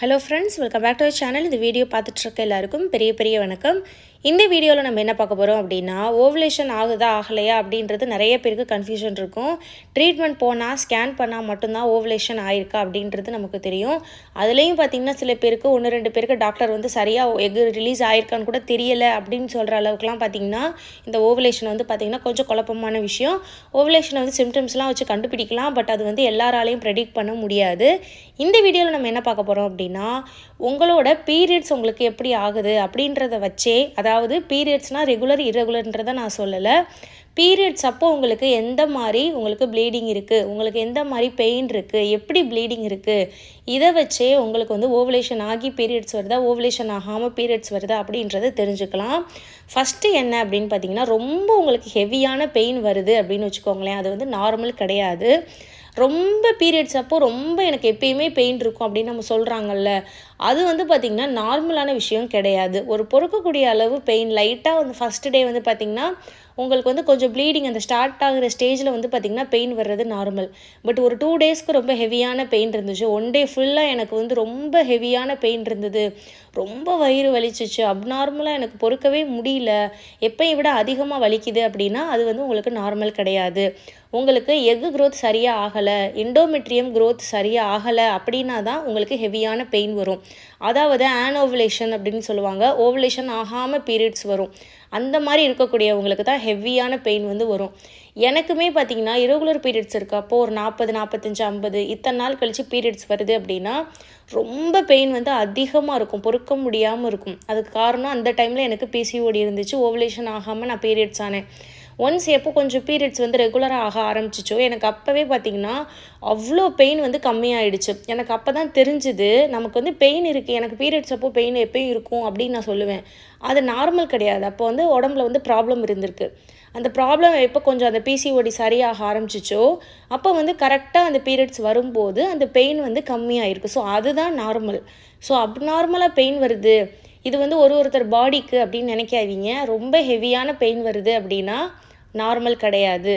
Hello friends, welcome back to our channel. இந்த video பார்த்துட்டு இருக்க எல்லாருக்கும் பெரிய வணக்கம். இந்த வீடியோல நம்ம என்ன பார்க்க போறோம் அப்படினா ஓவலேஷன் ஆகுதா ஆகலையா அப்படின்றது நிறைய பேருக்கு கன்ஃபியூஷன் இருக்கும். ட்ரீட்மென்ட் போனா ஸ்கேன் பண்ணா மட்டும் தான் ஓவலேஷன் ஆயிருக்கா அப்படின்றது நமக்கு தெரியும். அதுலயும் பாத்தீங்கன்னா சில பேருக்கு 1-2 பேருக்கு டாக்டர் வந்து சரியா எக் ரிலீஸ் ஆயிருக்கான்னு கூட தெரியல அப்படினு சொல்ற அளவுக்குலாம் பாத்தீங்கன்னா இந்த ஓவலேஷன் வந்து பாத்தீங்கன்னா கொஞ்சம் குழப்பமான விஷயம். ஓவலேஷன் வந்து சிம்டம்ஸ்லாம் வச்சு கண்டுபிடிக்கலாம், பட் அது வந்து எல்லாராலயும் பிரெடிக்ட் பண்ண முடியாது. இந்த வீடியோல நம்ம என்ன பார்க்க போறோம் அப்படினா உங்களோட பீரியட்ஸ் உங்களுக்கு எப்படி ஆகுது அப்படின்றத வச்சே, அதாவது பீரியட்ஸ்னா ரெகுலர் இரெகுலர்ன்றதை நான் சொல்லல, பீரியட்ஸ் அப்போ உங்களுக்கு எந்த மாதிரி உங்களுக்கு ப்ளீடிங் இருக்குது, உங்களுக்கு எந்த மாதிரி பெயின் இருக்குது, எப்படி ப்ளீடிங் இருக்குது, இதை வச்சே உங்களுக்கு வந்து ஓவலேஷன் ஆகி பீரியட்ஸ் வருதா ஓவலேஷன் ஆகாமல் பீரியட்ஸ் வருதா அப்படின்றத தெரிஞ்சுக்கலாம். ஃபஸ்ட்டு என்ன அப்படின்னு பார்த்தீங்கன்னா, ரொம்ப உங்களுக்கு ஹெவியான பெயின் வருது அப்படின்னு வச்சுக்கோங்களேன், அது வந்து நார்மல் கிடையாது. ரொம்ப பீரியட்ஸ் அப்போ ரொம்ப எனக்கு எப்பயுமே பெயின் இருக்கும் அப்படின்னு நம்ம சொல்கிறாங்கல்ல, அது வந்து பார்த்திங்கன்னா நார்மலான விஷயம் கிடையாது. ஒரு பொறுக்கக்கூடிய அளவு பெயின் லைட்டாக வந்து ஃபஸ்ட்டு டே வந்து பார்த்திங்கன்னா உங்களுக்கு வந்து கொஞ்சம் ப்ளீடிங் அந்த ஸ்டார்ட் ஆகிற ஸ்டேஜில் வந்து பார்த்திங்கன்னா பெயின் வர்றது நார்மல். பட் ஒரு 2 டேஸ்க்கு ரொம்ப ஹெவியான பெயின் இருந்துச்சு, 1 டே ஃபுல்லாக எனக்கு வந்து ரொம்ப ஹெவியான பெயின் இருந்தது, ரொம்ப வயிறு வலிச்சிச்சு, அப்நார்மலாக எனக்கு பொறுக்கவே முடியல, எப்பயும் விட அதிகமாக வலிக்குது அப்படின்னா அது வந்து உங்களுக்கு நார்மல் கிடையாது. உங்களுக்கு எக் க்ரோத் சரியாக ஆகலை, எண்டோமெட்ரியம் க்ரோத் சரியாக ஆகலை அப்படின்னா தான் உங்களுக்கு ஹெவியான பெயின் வரும். அதாவது ஆனோவலேஷன் அப்படின்னு சொல்லுவாங்க, ஓவலேஷன் ஆகாமல் பீரியட்ஸ் வரும். அந்த மாதிரி இருக்கக்கூடியவங்களுக்கு தான் ஹெவியான பெயின் வந்து வரும். எனக்குமே பார்த்திங்கன்னா இரகுலர் பீரியட்ஸ் இருக்குது, அப்போது ஒரு 40, 45, 50 இத்தனை நாள் கழித்து பீரியட்ஸ் வருது அப்படின்னா ரொம்ப பெயின் வந்து அதிகமாக இருக்கும், பொறுக்க முடியாமல் இருக்கும். அதுக்கு காரணம் அந்த டைமில் எனக்கு பிசிஓடி இருந்துச்சு, ஓவலேஷன் ஆகாமல் நான் பீரியட்ஸ் ஆனேன். ஒன்ஸ் எப்போ கொஞ்சம் பீரியட்ஸ் வந்து ரெகுலராக ஆக ஆரம்பிச்சிச்சோ எனக்கு அப்போவே பார்த்திங்கன்னா அவ்வளோ பெயின் வந்து கம்மியாயிடுச்சு. எனக்கு அப்போ தான் தெரிஞ்சுது நமக்கு வந்து பெயின் இருக்குது, எனக்கு பீரியட்ஸ் அப்போ பெயின் எப்பயும் இருக்கும் அப்படின்னு நான் சொல்லுவேன். அது நார்மல் கிடையாது, அப்போ வந்து உடம்புல வந்து ப்ராப்ளம் இருந்திருக்கு. அந்த ப்ராப்ளம் எப்போ கொஞ்சம் அந்த பிசிஓடி சரியாக ஆரம்பிச்சிச்சோ அப்போ வந்து கரெக்டாக அந்த பீரியட்ஸ் வரும்போது அந்த பெயின் வந்து கம்மியாயிருக்கு. ஸோ அதுதான் நார்மல். ஸோ அப்நார்மலாக பெயின் வருது, இது வந்து ஒருத்தர் பாடிக்கு அப்படின்னு நினைக்காதீங்க. ரொம்ப ஹெவியான பெயின் வருது அப்படின்னா நார்மல் கிடையாது,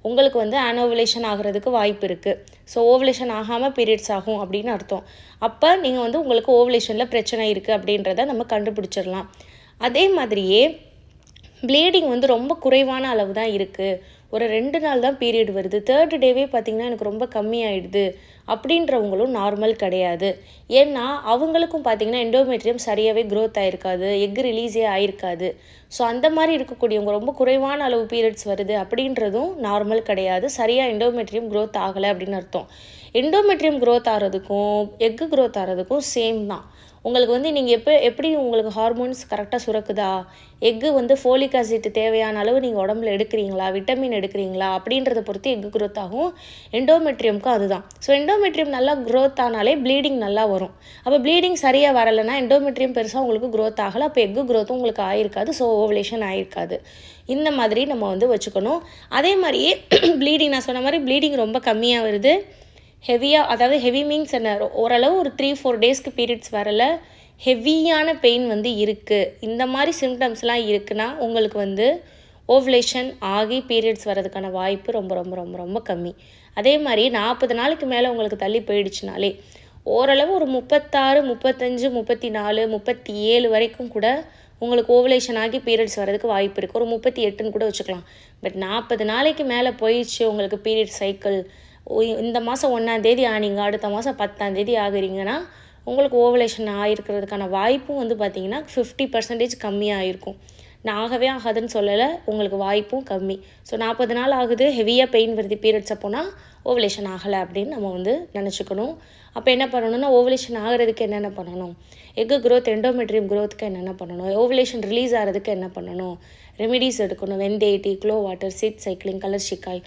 உங்களுக்கு வந்து ஆனோவலேஷன் ஆகிறதுக்கு வாய்ப்பு இருக்குது. ஸோ ஓவலேஷன் ஆகாமல் பீரியட்ஸ் ஆகும் அப்படின்னு அர்த்தம். அப்போ நீங்கள் வந்து உங்களுக்கு ஓவலேஷனில் பிரச்சனை இருக்குது அப்படின்றத நம்ம கண்டுபிடிச்சிடலாம். அதே மாதிரியே ப்ளீடிங் வந்து ரொம்ப குறைவான அளவு தான் இருக்குது, ஒரு 2 நாள் தான் பீரியட் வருது, 3rd டேவே பார்த்திங்கன்னா எனக்கு ரொம்ப கம்மியாயிடுது அப்படின்றவங்களும் நார்மல் கிடையாது. ஏன்னா அவங்களுக்கும் பார்த்திங்கன்னா எண்டோமெட்ரியம் சரியாகவே க்ரோத் ஆகிருக்காது, எக் ரிலீஸே ஆகிருக்காது. ஸோ அந்த மாதிரி இருக்கக்கூடியவங்க ரொம்ப குறைவான அளவு பீரியட்ஸ் வருது அப்படின்றதும் நார்மல் கிடையாது, சரியாக எண்டோமெட்ரியம் க்ரோத் ஆகலை அப்படின்னு அர்த்தம். எண்டோமெட்ரியம் க்ரோத் ஆகிறதுக்கும் எக்கு க்ரோத் ஆகிறதுக்கும் சேம் தான். உங்களுக்கு வந்து நீங்கள் எப்படி உங்களுக்கு ஹார்மோன்ஸ் கரெக்டாக சுரக்குதா, எக்கு வந்து ஃபோலிக் ஆசிட் தேவையான அளவு நீங்கள் உடம்புல எடுக்கிறீங்களா, விட்டமின் எடுக்கிறீங்களா அப்படின்றத பொறுத்து எக்கு க்ரோத் ஆகும். எண்டோமெட்ரியமுக்கும் அதுதான். ஸோ எண்டோமெட்ரியம் நல்லா க்ரோத் ஆனாலே ப்ளீடிங் நல்லா வரும். அப்போ ப்ளீடிங் சரியாக வரலைன்னா எண்டோமெட்ரியம் பெருசாக உங்களுக்கு க்ரோத் ஆகலை, அப்போ எக்கு க்ரோத்தும் உங்களுக்கு ஆகிருக்காது, ஸோ ஓவலேஷன் ஆகிருக்காது. இந்த மாதிரி நம்ம வந்து வச்சுக்கணும். அதே மாதிரியே ப்ளீடிங் நான் சொன்ன மாதிரி ப்ளீடிங் ரொம்ப கம்மியாக வருது, ஹெவியாக, அதாவது ஹெவி மீன்ஸ் என்ன, ஓரளவு ஒரு 3-4 டேஸ்க்கு பீரியட்ஸ் வரலை, ஹெவியான பெயின் வந்து இருக்குது, இந்த மாதிரி சிம்டம்ஸ்லாம் இருக்குன்னா உங்களுக்கு வந்து ஓவலேஷன் ஆகி பீரியட்ஸ் வர்றதுக்கான வாய்ப்பு ரொம்ப ரொம்ப ரொம்ப ரொம்ப கம்மி. அதே மாதிரி 40 நாளுக்கு மேலே உங்களுக்கு தள்ளி போயிடுச்சுனாலே ஓரளவு ஒரு 36, 35, 34, 37 வரைக்கும் கூட உங்களுக்கு ஓவலேஷன் ஆகி பீரியட்ஸ் வர்றதுக்கு வாய்ப்பு இருக்குது, ஒரு 38ன்னு கூட வச்சுக்கலாம். பட் 40 நாளைக்கு மேலே போயிடுச்சு உங்களுக்கு பீரியட் சைக்கிள், இந்த மாதம் 1ஆம் தேதி ஆனீங்க, அடுத்த மாதம் 10ஆம் தேதி ஆகுறீங்கன்னா உங்களுக்கு ஓவலேஷன் ஆகிருக்கிறதுக்கான வாய்ப்பும் வந்து பார்த்திங்கன்னா 50% கம்மியாக இருக்கும். நான் ஆகவே ஆகாதுன்னு சொல்லலை, உங்களுக்கு வாய்ப்பும் கம்மி. ஸோ 40 நாள் ஆகுது, ஹெவியாக பெயின் வருது பீரியட்ஸ் அப்போனா ஓவலேஷன் ஆகலை அப்படின்னு நம்ம வந்து நினச்சிக்கணும். அப்போ என்ன பண்ணணும்னா ஓவலேஷன் ஆகிறதுக்கு என்னென்ன பண்ணணும், எக்கு க்ரோத் எண்டோமெட்ரியம் க்ரோத்துக்கு என்னென்ன பண்ணணும், ஓவலேஷன் ரிலீஸ் ஆகிறதுக்கு என்ன பண்ணணும், ரெமிடிஸ் எடுக்கணும், வெந்தய tea, clove water, seed cycling, கலர் ஷிக்காய்,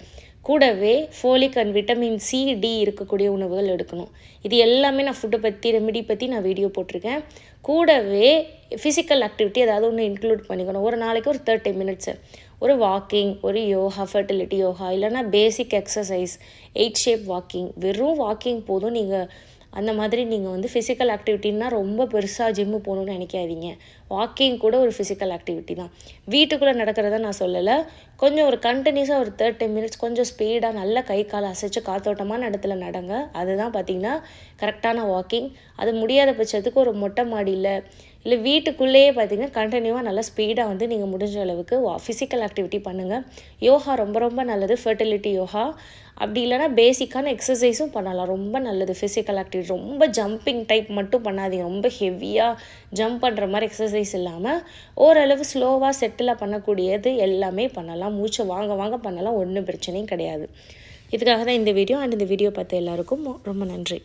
கூடவே folic and vitamin C, D இருக்கக்கூடிய உணவுகள் எடுக்கணும். இது எல்லாமே நான் ஃபுட்டை பற்றி ரெமிடி பற்றி நான் வீடியோ போட்டிருக்கேன். கூடவே ஃபிசிக்கல் ஆக்டிவிட்டி ஏதாவது ஒன்று இன்க்ளூட் பண்ணிக்கணும். ஒரு நாளைக்கு ஒரு 30 மினிட்ஸு ஒரு வாக்கிங், ஒரு யோகா, ஃபர்டிலிட்டி யோகா, இல்லைனா பேசிக் எக்ஸசைஸ், 8 ஷேப் வாக்கிங், வெறும் வாக்கிங் போதும் நீங்கள் அந்த மாதிரி நீங்கள் வந்து ஃபிசிக்கல் ஆக்டிவிட்டின்னா ரொம்ப பெருசாக ஜிம்மு போகணுன்னு நினைக்காதீங்க. வாக்கிங் கூட ஒரு ஃபிசிக்கல் ஆக்டிவிட்டி தான். வீட்டுக்குள்ளே நடக்கிறத நான் சொல்லலை. கொஞ்சம் ஒரு கண்டினியூஸாக ஒரு 30 மினிட்ஸ் கொஞ்சம் ஸ்பீடாக நல்லா கை காலை அசைச்சு காத்தோட்டமான இடத்துல நடங்க. அதுதான் பார்த்திங்கன்னா கரெக்டான வாக்கிங். அது முடியாத பட்சத்துக்கு ஒரு மொட்டை மாடியில் இல்லை வீட்டுக்குள்ளேயே பார்த்திங்கன்னா கண்டினியூவாக நல்லா ஸ்பீடாக வந்து நீங்கள் முடிஞ்ச அளவுக்கு ஃபிசிக்கல் ஆக்டிவிட்டி பண்ணுங்கள். யோகா ரொம்ப ரொம்ப நல்லது. ஃபெர்டிலிட்டி யோகா அப்படி இல்லைனா பேசிக்கான எக்ஸசைஸும் பண்ணலாம். ரொம்ப நல்லது ஃபிசிக்கல் ஆக்டிவிட்டி. ரொம்ப ஜம்பிங் டைப் மட்டும் பண்ணாதீங்க. ரொம்ப ஹெவியாக ஜம்ப் பண்ணுற மாதிரி எக்ஸசைஸ் இல்லாமல் ஓரளவு ஸ்லோவாக செட்டிலாக பண்ணக்கூடியது எல்லாமே பண்ணலாம். மூச்சை வாங்க பண்ணலாம். ஒன்றும் பிரச்சனையும் கிடையாது. இதுக்காக தான் இந்த வீடியோ. அண்ட் இந்த வீடியோ பார்த்த எல்லாருக்கும் ரொம்ப நன்றி.